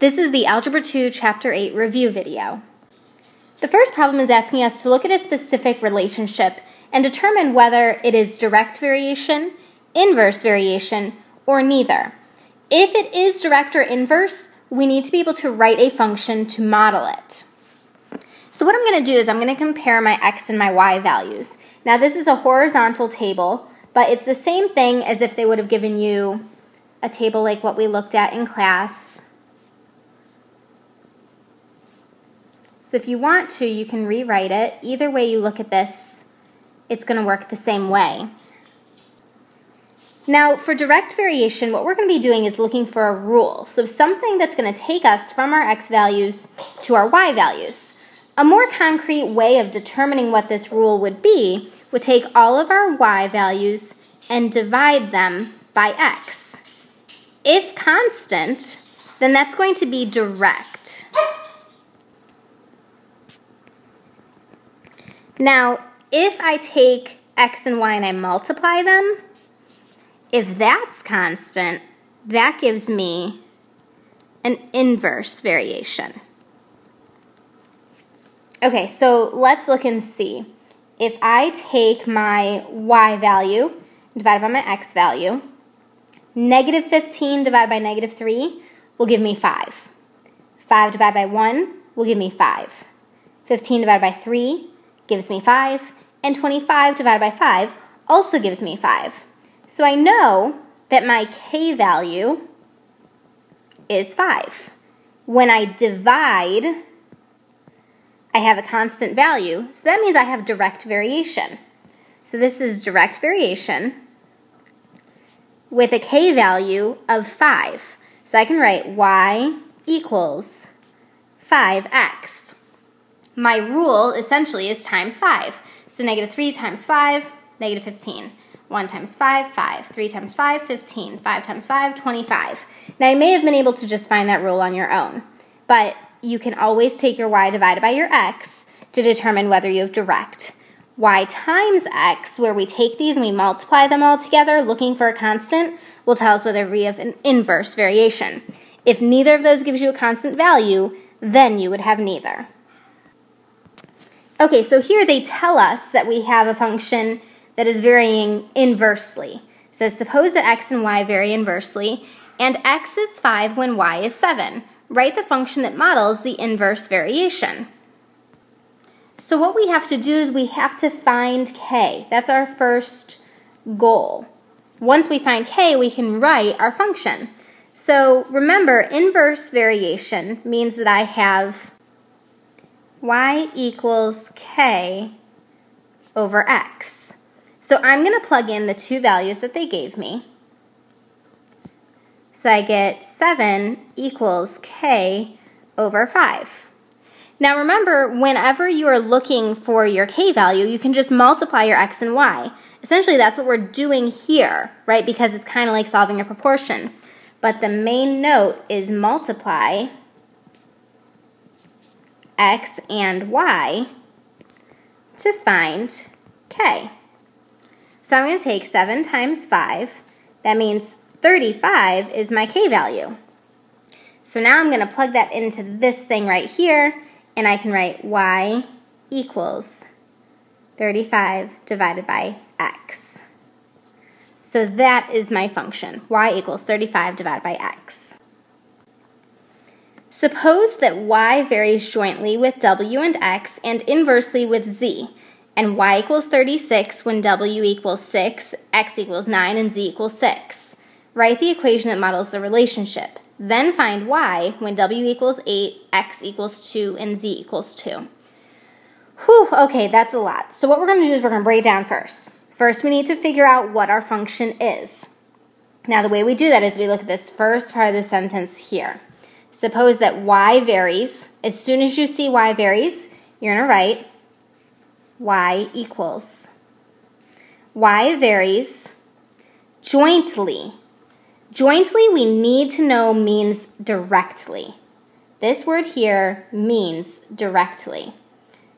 This is the Algebra 2 Chapter 8 review video. The first problem is asking us to look at a specific relationship and determine whether it is direct variation, inverse variation, or neither. If it is direct or inverse, we need to be able to write a function to model it. So what I'm going to do is I'm going to compare my x and my y values. Now this is a horizontal table, but it's the same thing as if they would have given you a table like what we looked at in class. So if you want to, you can rewrite it. Either way you look at this, it's going to work the same way. Now, for direct variation, what we're going to be doing is looking for a rule. So something that's going to take us from our x values to our y values. A more concrete way of determining what this rule would be would take all of our y values and divide them by x. If constant, then that's going to be direct. Now, if I take x and y and I multiply them, if that's constant, that gives me an inverse variation. Okay, so let's look and see. If I take my y value divided by my x value, negative 15 divided by negative 3 will give me 5. 5 divided by 1 will give me 5. 15 divided by 3 gives me 5, and 25 divided by 5 also gives me 5. So I know that my k value is 5. When I divide, I have a constant value, so that means I have direct variation. So this is direct variation with a k value of 5. So I can write y equals 5x. My rule essentially is times 5. So negative 3 times 5, negative 15. 1 times 5, 5. 3 times 5, 15. 5 times 5, 25. Now you may have been able to just find that rule on your own, but you can always take your y divided by your x to determine whether you have direct. Y times x, where we take these and we multiply them all together looking for a constant, will tell us whether we have an inverse variation. If neither of those gives you a constant value, then you would have neither. Okay, so here they tell us that we have a function that is varying inversely. It says, suppose that x and y vary inversely, and x is 5 when y is 7. Write the function that models the inverse variation. So what we have to do is we have to find k. That's our first goal. Once we find k, we can write our function. So remember, inverse variation means that I have y equals k over x. So I'm going to plug in the two values that they gave me. So I get 7 equals k over 5. Now remember, whenever you are looking for your k value, you can just multiply your x and y. Essentially, that's what we're doing here, right? Because it's kind of like solving a proportion. But the main note is multiply x and y to find k. So I'm going to take 7 times 5. That means 35 is my k value. So now I'm going to plug that into this thing right here, and I can write y equals 35 divided by x. So that is my function, y equals 35 divided by x. Suppose that y varies jointly with w and x and inversely with z, and y equals 36 when w equals 6, x equals 9, and z equals 6. Write the equation that models the relationship. Then find y when w equals 8, x equals 2, and z equals 2. Whew, okay, that's a lot. So what we're going to do is we're going to break it down first. First, we need to figure out what our function is. Now, the way we do that is we look at this first part of the sentence here. Suppose that y varies. As soon as you see y varies, you're going to write y equals. Y varies jointly. Jointly, we need to know means directly. This word here means directly.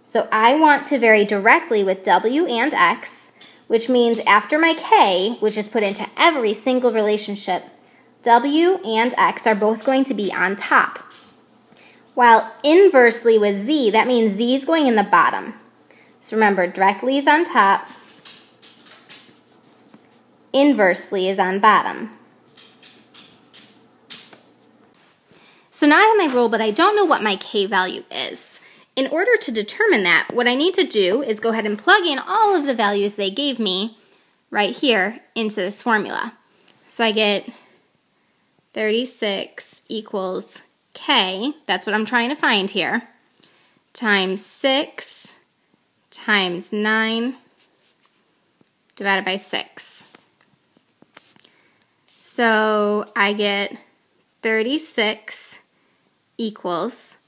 So I want to vary directly with w and x, which means after my k, which is put into every single relationship, W and X are both going to be on top. While inversely with Z, that means Z is going in the bottom. So remember, directly is on top, inversely is on bottom. So now I have my rule, but I don't know what my K value is. In order to determine that, what I need to do is go ahead and plug in all of the values they gave me right here into this formula. So I get 36 equals K, that's what I'm trying to find here, times 6 times 9 divided by 6. So I get 36 equals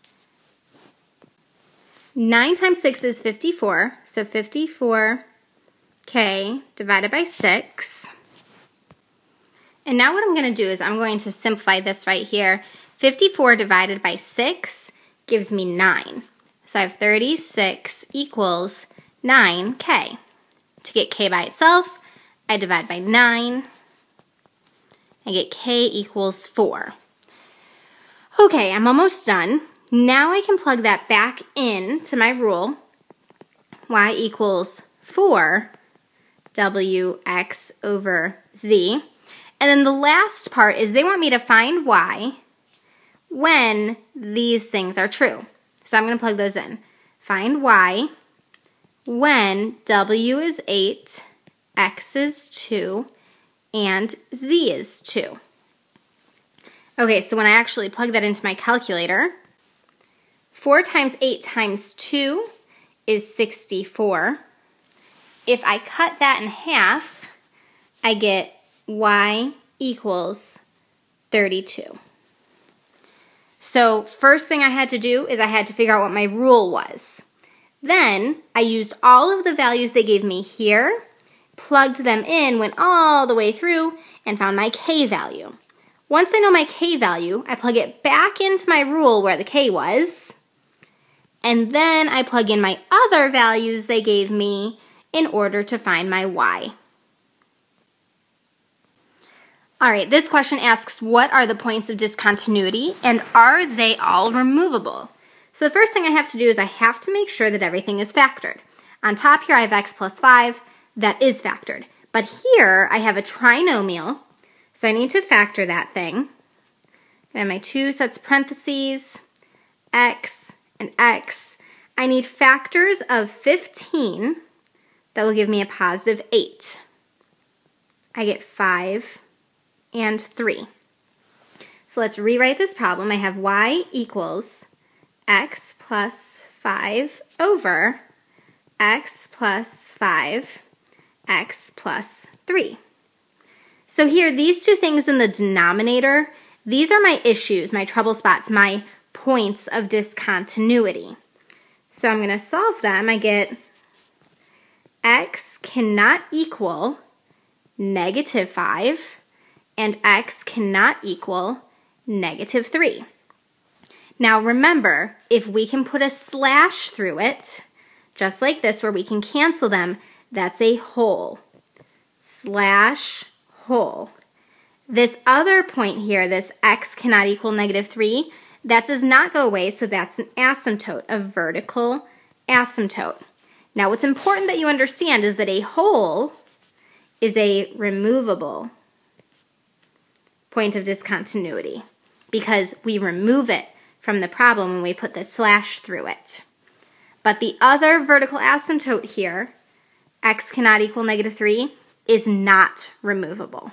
9 times 6 is 54, so 54K divided by 6. And now what I'm going to do is I'm going to simplify this right here. 54 divided by 6 gives me 9. So I have 36 equals 9K. To get K by itself, I divide by 9. I get K equals 4. Okay, I'm almost done. Now I can plug that back in to my rule. Y equals 4 WX over Z. And then the last part is they want me to find Y when these things are true. So I'm going to plug those in. Find Y when W is 8, X is 2, and Z is 2. Okay, so when I actually plug that into my calculator, 4 times 8 times 2 is 64. If I cut that in half, I get Y equals 32. So first thing I had to do is I had to figure out what my rule was. Then I used all of the values they gave me here, plugged them in, went all the way through, and found my K value. Once I know my K value, I plug it back into my rule where the K was, and then I plug in my other values they gave me in order to find my Y. All right, this question asks, what are the points of discontinuity, and are they all removable? So the first thing I have to do is I have to make sure that everything is factored. On top here I have x plus 5, that is factored. But here I have a trinomial, so I need to factor that thing. I have my two sets of parentheses, x and x. I need factors of 15 that will give me a positive 8. I get 5 and 3. So let's rewrite this problem. I have y equals x plus 5 over x plus 5, x plus 3. So here, these two things in the denominator, these are my issues, my trouble spots, my points of discontinuity. So I'm going to solve them. I get x cannot equal negative 5, and x cannot equal negative 3. Now remember, if we can put a slash through it, just like this where we can cancel them, that's a whole. Slash whole. This other point here, this x cannot equal negative 3, that does not go away, so that's an asymptote, a vertical asymptote. Now what's important that you understand is that a whole is a removable point of discontinuity because we remove it from the problem when we put the slash through it. But the other vertical asymptote here, x cannot equal negative 3, is not removable.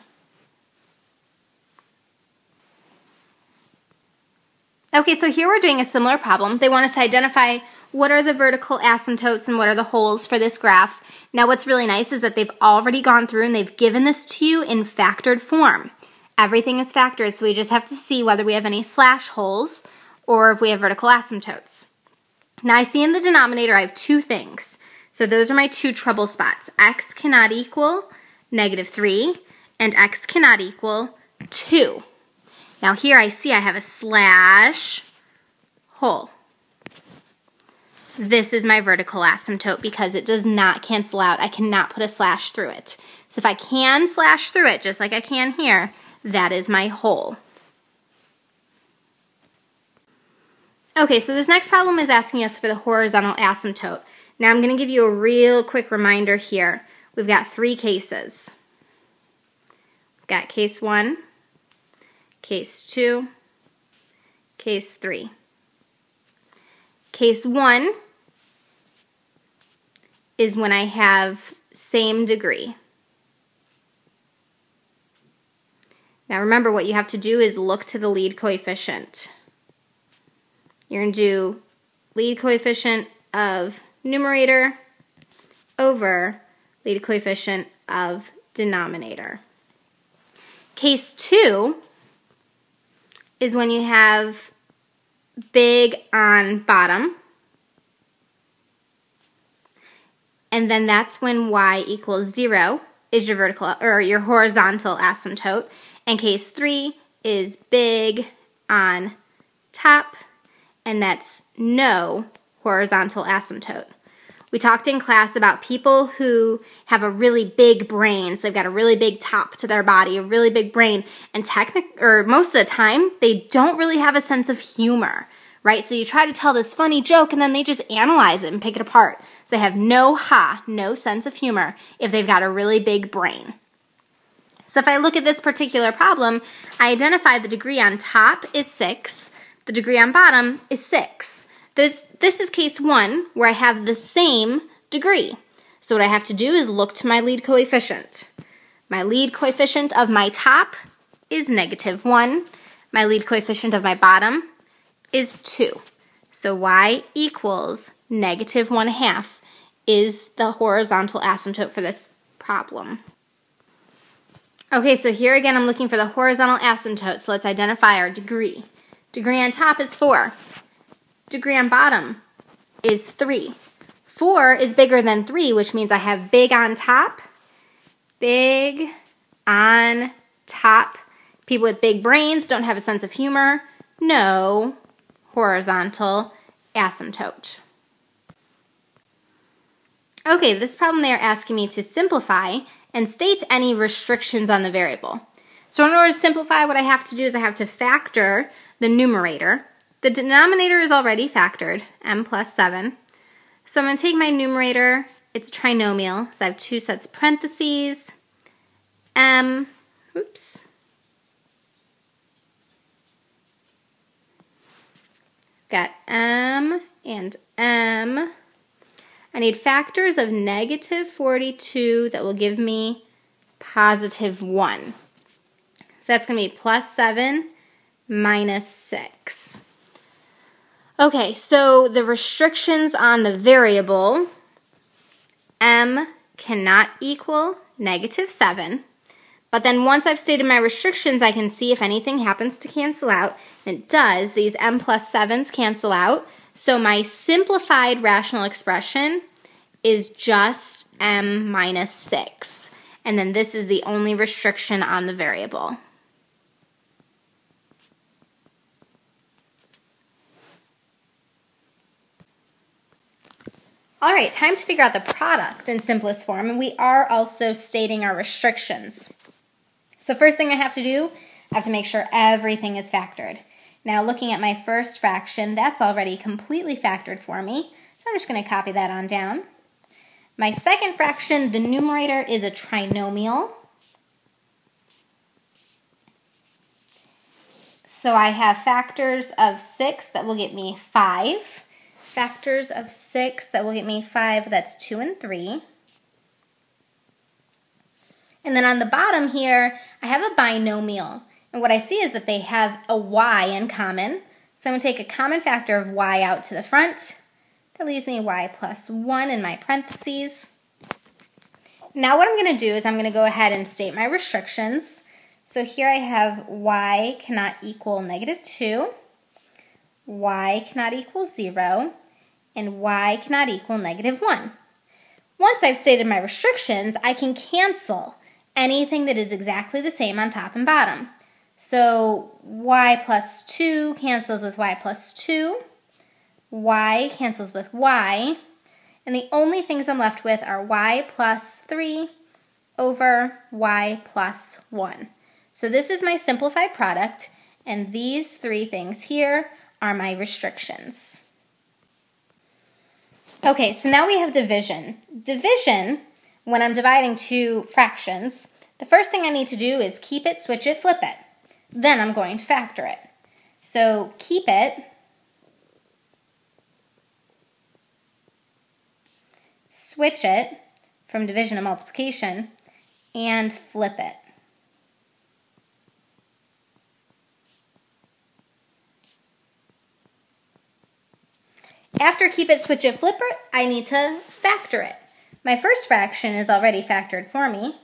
Okay, so here we're doing a similar problem. They want us to identify what are the vertical asymptotes and what are the wholes for this graph. Now what's really nice is that they've already gone through and they've given this to you in factored form. Everything is factored, so we just have to see whether we have any slash holes or if we have vertical asymptotes. Now I see in the denominator I have two things. So those are my two trouble spots. X cannot equal negative 3 and x cannot equal 2. Now here I see I have a slash hole. This is my vertical asymptote because it does not cancel out. I cannot put a slash through it. So if I can slash through it, just like I can here, that is my whole. Okay, so this next problem is asking us for the horizontal asymptote. Now I'm going to give you a real quick reminder here. We've got 3 cases. We've got case 1, case 2, case 3. Case 1 is when I have same degree. Now remember, what you have to do is look to the lead coefficient. You're going to do lead coefficient of numerator over lead coefficient of denominator. Case 2 is when you have big on bottom, and then that's when y equals 0 is your vertical or your horizontal asymptote, and case 3 is big on top, and that's no horizontal asymptote. We talked in class about people who have a really big brain, so they've got a really big top to their body, a really big brain, and most of the time, they don't really have a sense of humor, right? So you try to tell this funny joke, and then they just analyze it and pick it apart. So they have no sense of humor if they've got a really big brain. So if I look at this particular problem, I identify the degree on top is 6, the degree on bottom is 6. This is case 1 where I have the same degree. So what I have to do is look to my lead coefficient. My lead coefficient of my top is -1. My lead coefficient of my bottom is 2. So y equals -1/2 is the horizontal asymptote for this problem. Okay, so here again I'm looking for the horizontal asymptote, so let's identify our degree. Degree on top is 4. Degree on bottom is 3. 4 is bigger than 3, which means I have big on top, big on top. People with big brains don't have a sense of humor. No horizontal asymptote. Okay, this problem they are asking me to simplify and state any restrictions on the variable. So in order to simplify, what I have to do is I have to factor the numerator. The denominator is already factored, m plus 7. So I'm going to take my numerator, it's a trinomial, so I have 2 sets of parentheses, m, got m and m. I need factors of -42 that will give me +1. So that's going to be +7 minus 6. Okay, so the restrictions on the variable, m cannot equal -7, but then once I've stated my restrictions, I can see if anything happens to cancel out, and it does. These m plus 7s cancel out, so my simplified rational expression is just m minus 6, and then this is the only restriction on the variable. All right, time to figure out the product in simplest form, and we are also stating our restrictions. So first thing I have to do, I have to make sure everything is factored. Now looking at my first fraction, that's already completely factored for me, so I'm just going to copy that on down. My second fraction, the numerator is a trinomial. So I have factors of 6 that will get me 5. Factors of 6 that will get me 5, that's 2 and 3. And then on the bottom here, I have a binomial. And what I see is that they have a y in common. So I'm going to take a common factor of y out to the front. That leaves me y plus 1 in my parentheses. Now what I'm going to do is I'm going to go ahead and state my restrictions. So here I have y cannot equal -2, y cannot equal 0, and y cannot equal -1. Once I've stated my restrictions, I can cancel anything that is exactly the same on top and bottom. So y plus 2 cancels with y plus 2, y cancels with y, and the only things I'm left with are y plus 3 over y plus 1. So this is my simplified product, and these three things here are my restrictions. Okay, so now we have division. Division, when I'm dividing two fractions, the first thing I need to do is keep it, switch it, flip it. Then I'm going to factor it. So keep it, switch it from division to multiplication, and flip it. After keep it, switch it, flip it, I need to factor it. My first fraction is already factored for me,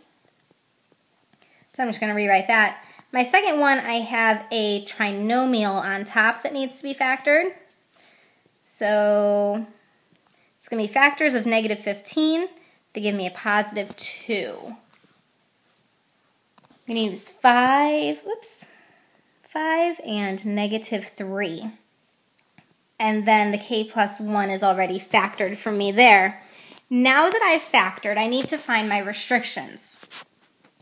so I'm just going to rewrite that. My second one, I have a trinomial on top that needs to be factored. So it's going to be factors of negative 15. They give me a positive 2. I'm going to use 5 and negative 3. And then the k plus 1 is already factored for me there. Now that I've factored, I need to find my restrictions.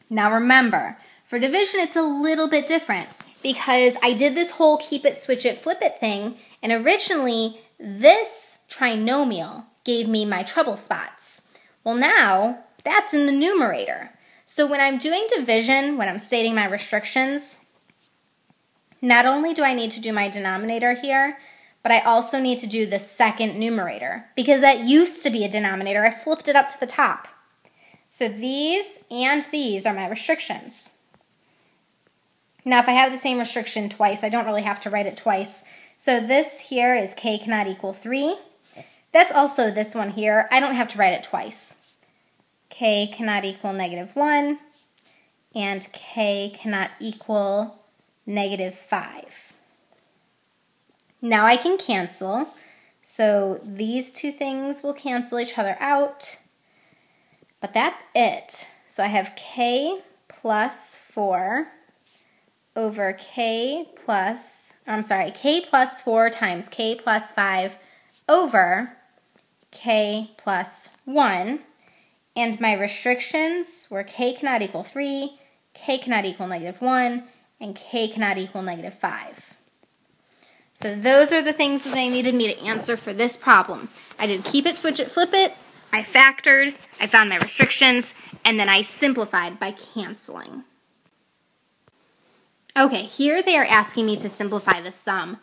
Now remember, for division it's a little bit different because I did this whole keep it, switch it, flip it thing, and originally this trinomial gave me my trouble spots. Well, now that's in the numerator. So when I'm doing division, when I'm stating my restrictions, not only do I need to do my denominator here, but I also need to do the second numerator because that used to be a denominator. I flipped it up to the top. So these and these are my restrictions. Now if I have the same restriction twice, I don't really have to write it twice. So this here is k cannot equal 3. That's also this one here. I don't have to write it twice. K cannot equal negative 1 and k cannot equal negative 5. Now I can cancel, so these two things will cancel each other out, but that's it. So I have k plus 4 over k plus 4 times k plus 5 over k plus 1, and my restrictions were k cannot equal 3, k cannot equal negative 1, and k cannot equal negative 5. So those are the things that they needed me to answer for this problem. I did keep it, switch it, flip it, I factored, I found my restrictions, and then I simplified by canceling. Okay, here they are asking me to simplify the sum.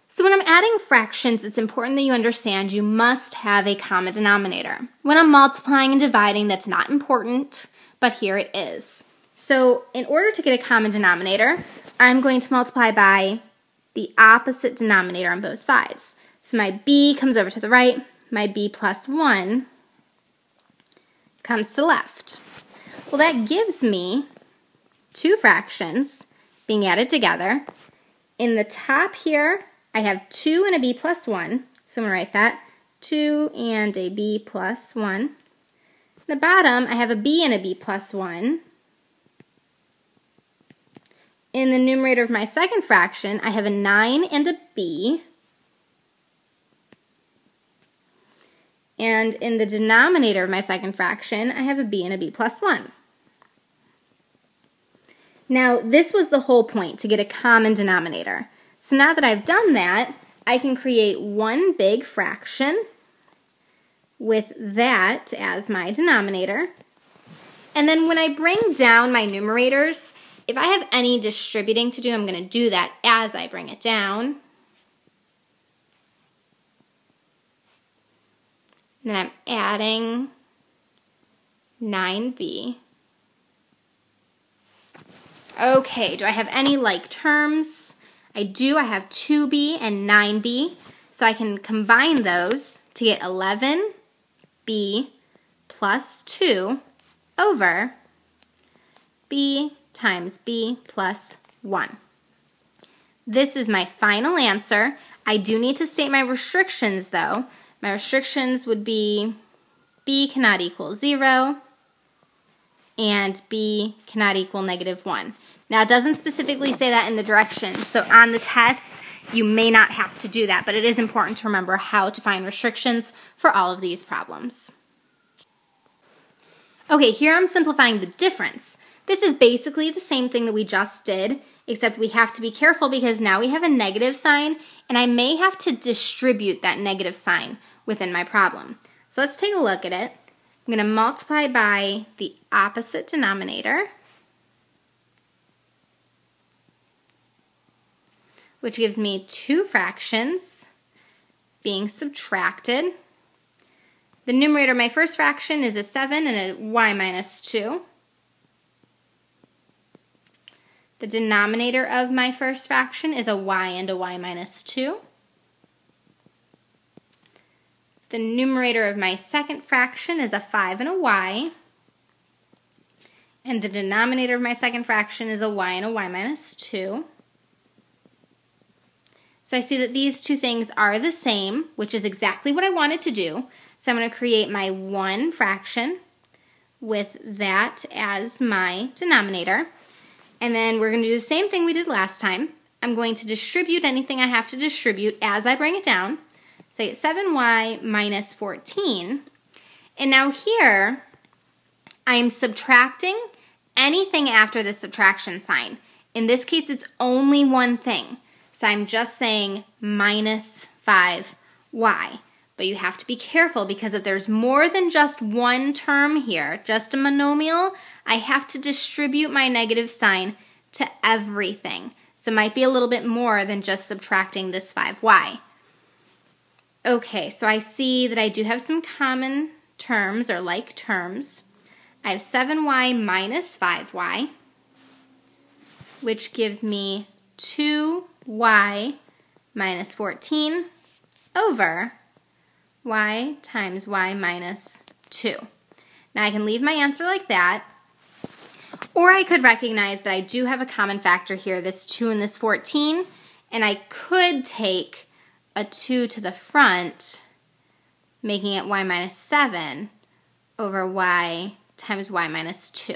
So when I'm adding fractions, it's important that you understand you must have a common denominator. When I'm multiplying and dividing, that's not important, but here it is. So in order to get a common denominator, I'm going to multiply by the opposite denominator on both sides. So my b comes over to the right, my b plus 1 comes to the left. Well, that gives me two fractions being added together. In the top here, I have 2 and a b plus 1, so I'm going to write that, 2 and a b plus 1. In the bottom, I have a b and a b plus 1. In the numerator of my second fraction, I have a 9 and a b. And in the denominator of my second fraction, I have a b and a b plus 1. Now, this was the whole point, to get a common denominator. So now that I've done that, I can create one big fraction with that as my denominator. And then when I bring down my numerators, if I have any distributing to do, I'm going to do that as I bring it down. And then I'm adding 9b. Okay, do I have any like terms? I do. I have 2b and 9b. So I can combine those to get 11b plus 2 over b times b plus 1. This is my final answer. I do need to state my restrictions though. My restrictions would be b cannot equal 0 and b cannot equal negative 1. Now it doesn't specifically say that in the directions, so on the test you may not have to do that, but it is important to remember how to find restrictions for all of these problems. Okay, here I'm simplifying the difference. This is basically the same thing that we just did, except we have to be careful because now we have a negative sign, and I may have to distribute that negative sign within my problem. So let's take a look at it. I'm going to multiply by the opposite denominator, which gives me 2 fractions being subtracted. The numerator of my first fraction is a 7 and a y minus 2. The denominator of my first fraction is a y and a y minus 2. The numerator of my second fraction is a 5 and a y. And the denominator of my second fraction is a y and a y minus 2. So I see that these two things are the same, which is exactly what I wanted to do. So I'm going to create my 1 fraction with that as my denominator. And then we're going to do the same thing we did last time. I'm going to distribute anything I have to distribute as I bring it down. So I get 7y minus 14. And now here, I'm subtracting anything after the subtraction sign. In this case, it's only one thing. So I'm just saying minus 5y. But you have to be careful because if there's more than just one term here, just a monomial, I have to distribute my negative sign to everything. So it might be a little bit more than just subtracting this 5y. Okay, so I see that I do have some common terms or like terms. I have 7y minus 5y, which gives me 2y minus 14 over y times y minus 2. Now I can leave my answer like that, or I could recognize that I do have a common factor here, this 2 and this 14, and I could take a 2 to the front, making it y minus 7 over y times y minus 2.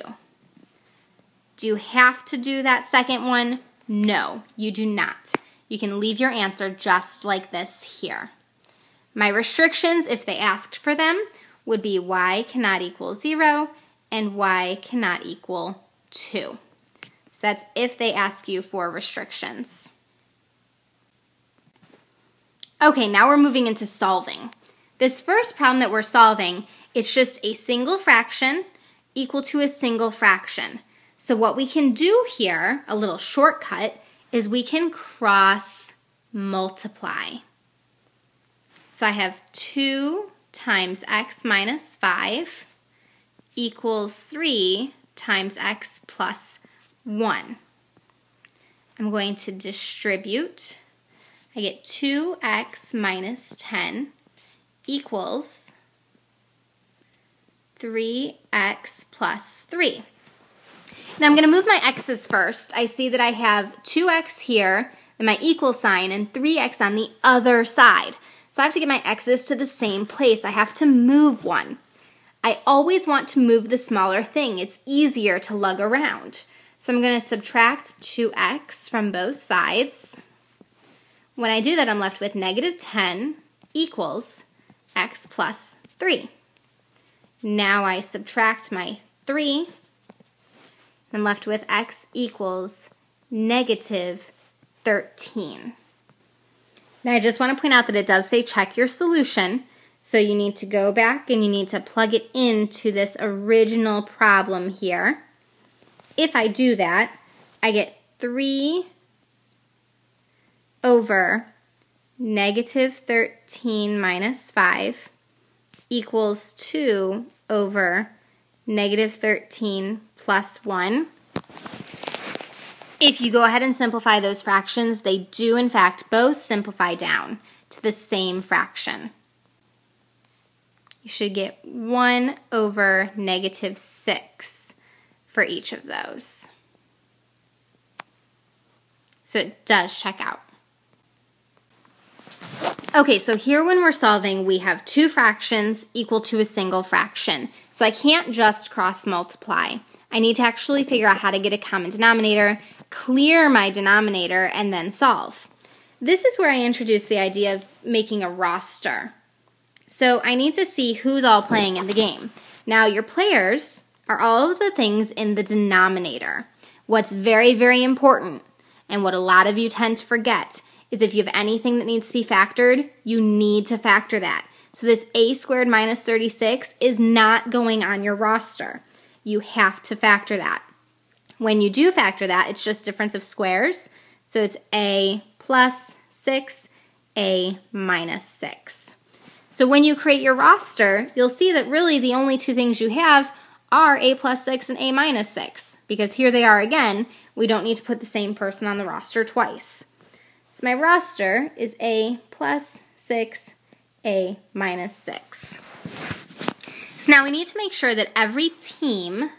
Do you have to do that second one? No, you do not. You can leave your answer just like this here. My restrictions, if they asked for them, would be y cannot equal 0 and y cannot equal 2. So that's if they ask you for restrictions. Okay, now we're moving into solving. This first problem that we're solving, it's just a single fraction equal to a single fraction. So what we can do here, a little shortcut, is we can cross multiply. So I have 2 times x minus 5 equals 3 times x plus 1. I'm going to distribute. I get 2x minus 10 equals 3x plus 3. Now I'm going to move my x's first. I see that I have 2x here and my equal sign and 3x on the other side. So I have to get my x's to the same place. I have to move one. I always want to move the smaller thing. It's easier to lug around. So I'm going to subtract 2x from both sides. When I do that, I'm left with negative 10 equals x plus 3. Now I subtract my 3. I'm left with x equals negative 13. Now I just want to point out that it does say check your solution. So you need to go back and you need to plug it into this original problem here. If I do that, I get 3 over negative 13 minus 5 equals 2 over negative 13 plus 1. If you go ahead and simplify those fractions, they do in fact both simplify down to the same fraction. You should get 1 over negative 6 for each of those. So it does check out. Okay, so here when we're solving, we have two fractions equal to a single fraction. So I can't just cross multiply. I need to actually figure out how to get a common denominator, clear my denominator, and then solve. This is where I introduce the idea of making a roster. So I need to see who's all playing in the game. Now your players are all of the things in the denominator. What's very, very important, and what a lot of you tend to forget, is if you have anything that needs to be factored, you need to factor that. So this a squared minus 36 is not going on your roster. You have to factor that. When you do factor that, it's just difference of squares. So it's a plus 6, a minus 6. So when you create your roster, you'll see that really the only two things you have are a plus 6 and a minus 6. Because here they are again, we don't need to put the same person on the roster twice. So my roster is a plus 6, a minus 6. So now we need to make sure that every team,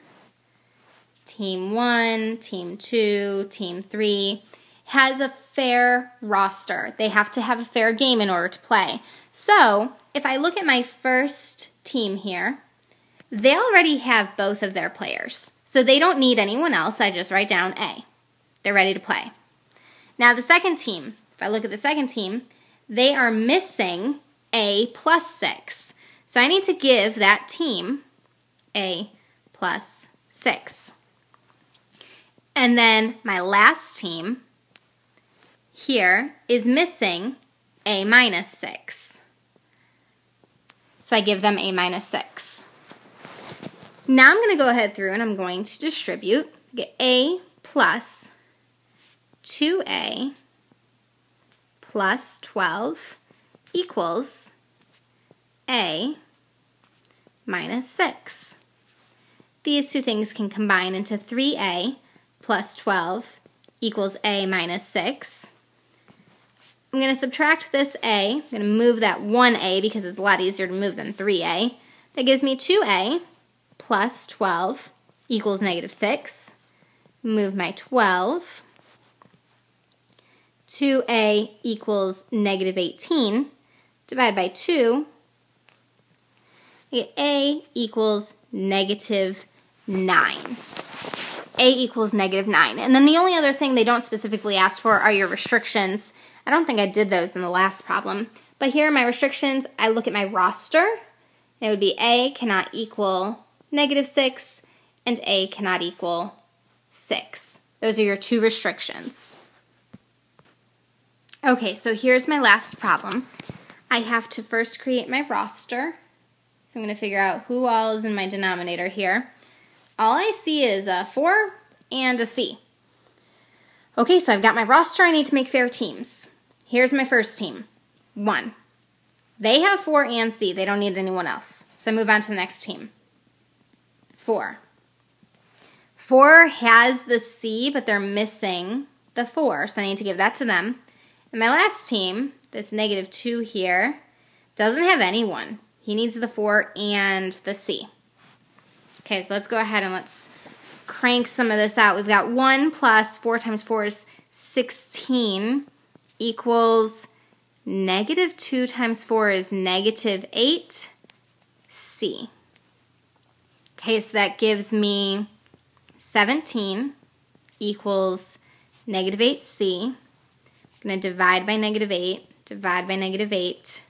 team 1, team 2, team 3, has a fair roster. They have to have a fair game in order to play. So if I look at my first team here, they already have both of their players. So they don't need anyone else. I just write down A. They're ready to play. Now the second team, if I look at the second team, they are missing a plus 6. So I need to give that team a plus 6. And then my last team here is missing a minus 6. So I give them a minus 6. Now I'm going to go ahead through and I'm going to distribute. Get a plus 2a plus 12 equals a minus 6. These two things can combine into 3a plus 12 equals a minus 6. I'm going to subtract this a. I'm going to move that 1a because it's a lot easier to move than 3a. That gives me 2a plus 12 equals negative 6. Move my 12. 2a equals negative 18. Divide by 2. I get a equals negative 9. A equals negative 9. And then the only other thing they don't specifically ask for are your restrictions. I don't think I did those in the last problem. But here are my restrictions. I look at my roster. It would be a cannot equal negative 6 and a cannot equal 6. Those are your two restrictions. Okay, so here's my last problem. I have to first create my roster. So I'm going to figure out who all is in my denominator here. All I see is a 4 and a C. Okay, so I've got my roster. I need to make fair teams. Here's my first team, 1. They have 4 and C. They don't need anyone else. So I move on to the next team, 4. 4 has the C, but they're missing the 4, so I need to give that to them. And my last team, this negative 2 here, doesn't have anyone. He needs the 4 and the C. Okay, so let's go ahead and let's crank some of this out. We've got 1 plus 4 times 4 is 16 equals negative 2 times 4 is negative 8 C. Okay, so that gives me 17 equals negative 8 C. I'm going to divide by negative 8, divide by negative 8.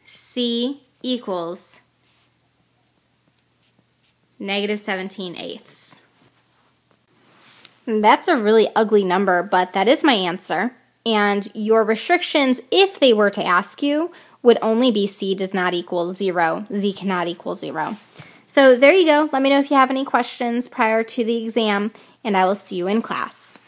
C equals negative 17/8. That's a really ugly number, but that is my answer. And your restrictions, if they were to ask you, would only be C does not equal 0, Z cannot equal 0. So there you go. Let me know if you have any questions prior to the exam, and I will see you in class.